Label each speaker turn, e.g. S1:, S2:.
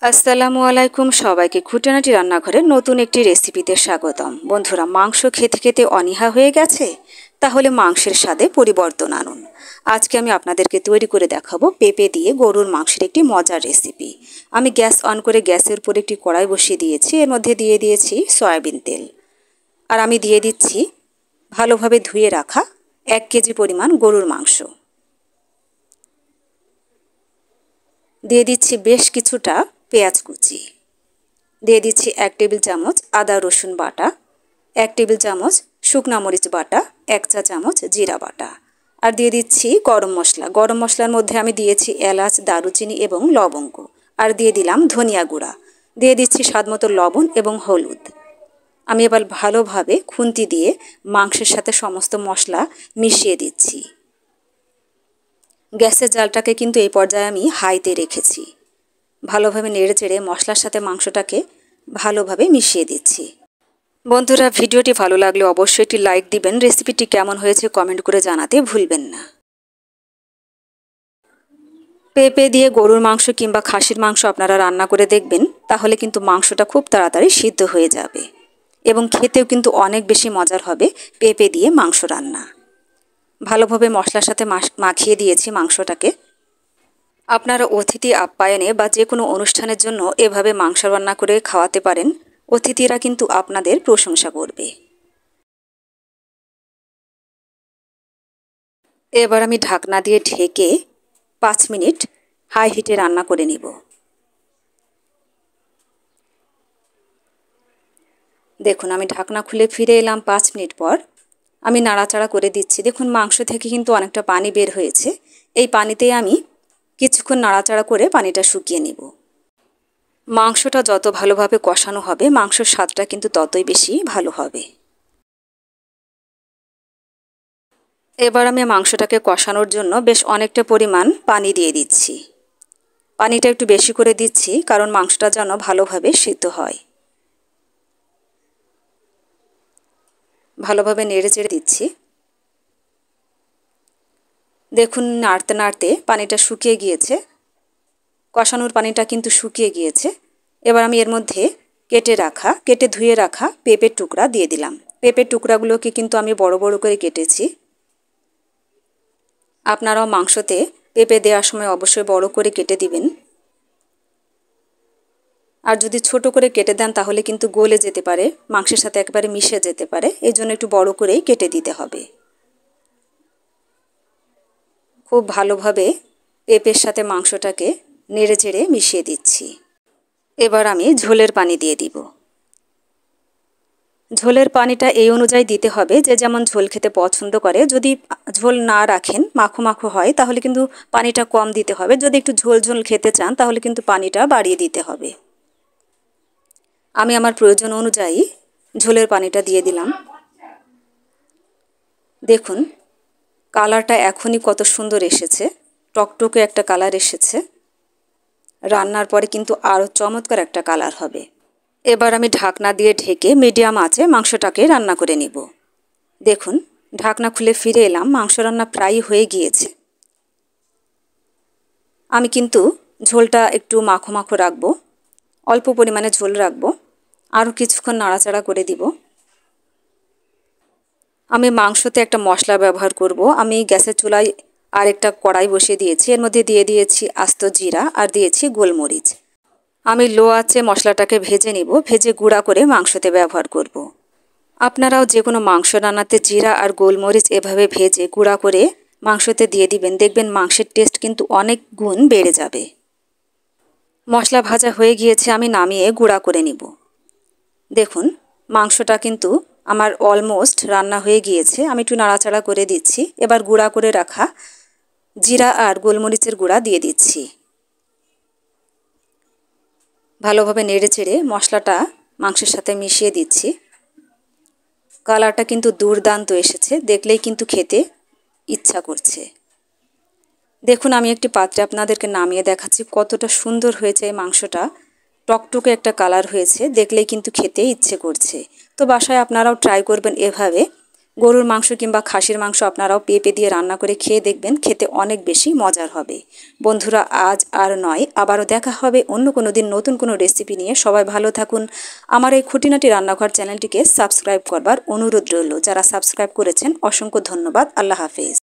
S1: আসসালামু আলাইকুম সবাইকে খুঁটিনাটি রান্নাঘরের নতুন একটি রেসিপিতে স্বাগতম। বন্ধুরা, মাংস খেতে খেতে অনীহা হয়ে গেছে? তাহলে মাংসের স্বাদে পরিবর্তন আনুন। আজকে আমি আপনাদেরকে তৈরি করে দেখাবো পেঁপে দিয়ে গরুর মাংসের একটি মজার রেসিপি। আমি গ্যাস অন করে গ্যাসের উপর একটি কড়াই বসিয়ে দিয়েছি। এর মধ্যে দিয়ে দিয়েছি সয়াবিন তেল। আর আমি দিয়ে দিচ্ছি ভালোভাবে ধুয়ে রাখা 1 কেজি পরিমাণ গরুর মাংস। দিয়ে দিচ্ছি বেশ কিছুটা পেঁয়াজ কুচি। দিয়ে দিচ্ছি 1 টেবিল চামচ আদা রসুন বাটা, 1 টেবিল চামচ শুকনা মরিচ বাটা, 1 চা চামচ জিরা বাটা। আর দিয়ে দিচ্ছি গরম মশলা। গরম মশলার মধ্যে আমি দিয়েছি এলাচ, দারুচিনি এবং লবঙ্গ। আর দিয়ে দিলাম ধনিয়া গুঁড়া। দিয়ে দিচ্ছি স্বাদমতো লবণ এবং হলুদ। আমি এবার ভালোভাবে খুন্তি দিয়ে মাংসের সাথে সমস্ত মশলা মিশিয়ে দিচ্ছি। গ্যাসের জালটাকে কিন্তু এই পর্যায়ে আমি হাইতে রেখেছি। ভালোভাবে নেড়েচেড়ে মশলার সাথে মাংসটাকে ভালোভাবে মিশিয়ে দিচ্ছি। বন্ধুরা, ভিডিওটি ভালো লাগলে অবশ্যই একটি লাইক দিবেন। রেসিপিটি কেমন হয়েছে কমেন্ট করে জানাতে ভুলবেন না। পেঁপে দিয়ে গরুর মাংস কিংবা খাসির মাংস আপনারা রান্না করে দেখবেন, তাহলে কিন্তু মাংসটা খুব তাড়াতাড়ি সিদ্ধ হয়ে যাবে এবং খেতেও কিন্তু অনেক বেশি মজার হবে পেঁপে দিয়ে মাংস রান্না। ভালোভাবে মশলার সাথে মাখিয়ে দিয়েছি মাংসটাকে। আপনারা অতিথি আপ্যায়নে বা যে কোনো অনুষ্ঠানের জন্য এভাবে মাংস রান্না করে খাওয়াতে পারেন। অতিথিরা কিন্তু আপনাদের প্রশংসা করবে। এবার আমি ঢাকনা দিয়ে ঢেকে 5 মিনিট হাই হিটে রান্না করে নিব। দেখুন, আমি ঢাকনা খুলে ফিরে এলাম 5 মিনিট পর। আমি নাড়াচাড়া করে দিচ্ছি। দেখুন, মাংস থেকে কিন্তু অনেকটা পানি বের হয়েছে। এই পানিতেই আমি কিছুক্ষণ নাড়াচাড়া করে পানিটা শুকিয়ে নিব। মাংসটা যত ভালোভাবে কষানো হবে, মাংসের স্বাদটা কিন্তু ততই বেশি ভালো হবে। এবার আমি মাংসটাকে কষানোর জন্য বেশ অনেকটা পরিমাণ পানি দিয়ে দিচ্ছি। পানিটা একটু বেশি করে দিচ্ছি কারণ মাংসটা যেন ভালোভাবে সিদ্ধ হয়। ভালোভাবে নেড়ে চেড়ে দিচ্ছি। দেখুন, নাড়তে নাড়তে পানিটা শুকিয়ে গিয়েছে। কষানোর পানিটা কিন্তু শুকিয়ে গিয়েছে। এবার আমি এর মধ্যে কেটে ধুয়ে রাখা পেঁপের টুকরা দিয়ে দিলাম। পেঁপের টুকরাগুলোকে কিন্তু আমি বড় বড় করে কেটেছি। আপনারাও মাংসতে পেঁপে দেওয়ার সময় অবশ্যই বড় করে কেটে দিবেন। আর যদি ছোট করে কেটে দেন তাহলে কিন্তু গলে যেতে পারে, মাংসের সাথে একেবারে মিশে যেতে পারে। এই জন্য একটু বড় করেই কেটে দিতে হবে। খুব ভালোভাবে পেঁপের সাথে মাংসটাকে নেড়ে চেড়ে মিশিয়ে দিচ্ছি। এবার আমি ঝোলের পানি দিয়ে দিব। ঝোলের পানিটা এই অনুযায়ী দিতে হবে যে যেমন ঝোল খেতে পছন্দ করে। যদি ঝোল না রাখেন, মাখো মাখো হয়, তাহলে কিন্তু পানিটা কম দিতে হবে। যদি একটু ঝোল ঝোল খেতে চান তাহলে কিন্তু পানিটা বাড়িয়ে দিতে হবে। আমি আমার প্রয়োজন অনুযায়ী ঝোলের পানিটা দিয়ে দিলাম। দেখুন, কালারটা এখনই কত সুন্দর এসেছে। টকটকে একটা কালার এসেছে। রান্নার পরে কিন্তু আরও চমৎকার একটা কালার হবে। এবার আমি ঢাকনা দিয়ে ঢেকে মিডিয়াম আঁচে মাংসটাকে রান্না করে নিব। দেখুন, ঢাকনা খুলে ফিরে এলাম। মাংস রান্না প্রায় হয়ে গিয়েছে। আমি কিন্তু ঝোলটা একটু মাখো মাখো রাখবো, অল্প পরিমাণে ঝোল রাখবো। আরও কিছুক্ষণ নাড়াচাড়া করে দিব। আমি মাংসতে একটা মশলা ব্যবহার করব। আমি গ্যাসের চুলায় আরেকটা কড়াই বসিয়ে দিয়েছি। এর মধ্যে দিয়ে দিয়েছি আস্ত জিরা আর দিয়েছি গোলমরিচ। আমি লো আঁচে মশলাটাকে ভেজে নিব। ভেজে গুঁড়া করে মাংসতে ব্যবহার করব। আপনারাও যে কোনো মাংস রান্নাতে জিরা আর গোলমরিচ এভাবে ভেজে গুঁড়া করে মাংসতে দিয়ে দিবেন। দেখবেন মাংসের টেস্ট কিন্তু অনেক গুণ বেড়ে যাবে। মশলা ভাজা হয়ে গিয়েছে, আমি নামিয়ে গুঁড়া করে নিব। দেখুন, মাংসটা কিন্তু আমার অলমোস্ট রান্না হয়ে গিয়েছে। আমি একটু নাড়াচাড়া করে দিচ্ছি। এবার গুঁড়া করে রাখা জিরা আর গোলমরিচের গুঁড়া দিয়ে দিচ্ছি। ভালোভাবে নেড়ে চেড়ে মশলাটা মাংসের সাথে মিশিয়ে দিচ্ছি। কালারটা কিন্তু দুর্দান্ত এসেছে, দেখলেই কিন্তু খেতে ইচ্ছা করছে। দেখুন, আমি একটি পাত্রে আপনাদেরকে নামিয়ে দেখাচ্ছি কতটা সুন্দর হয়েছে এই মাংসটা। টকটকে একটা কালার হয়েছে, দেখলেই কিন্তু খেতে ইচ্ছে করছে। তো বাসায় আপনারাও ট্রাই করবেন এভাবে। গরুর মাংস কিংবা খাসির মাংস আপনারাও পেঁপে দিয়ে রান্না করে খেয়ে দেখবেন, খেতে অনেক বেশি মজার হবে। বন্ধুরা, আজ আর নয়, আবারও দেখা হবে অন্য কোনো দিন নতুন কোনো রেসিপি নিয়ে। সবাই ভালো থাকুন। আমার এই খুঁটিনাটি রান্নাঘর চ্যানেলটিকে সাবস্ক্রাইব করবার অনুরোধ রইল। যারা সাবস্ক্রাইব করেছেন অসংখ্য ধন্যবাদ। আল্লাহ হাফেজ।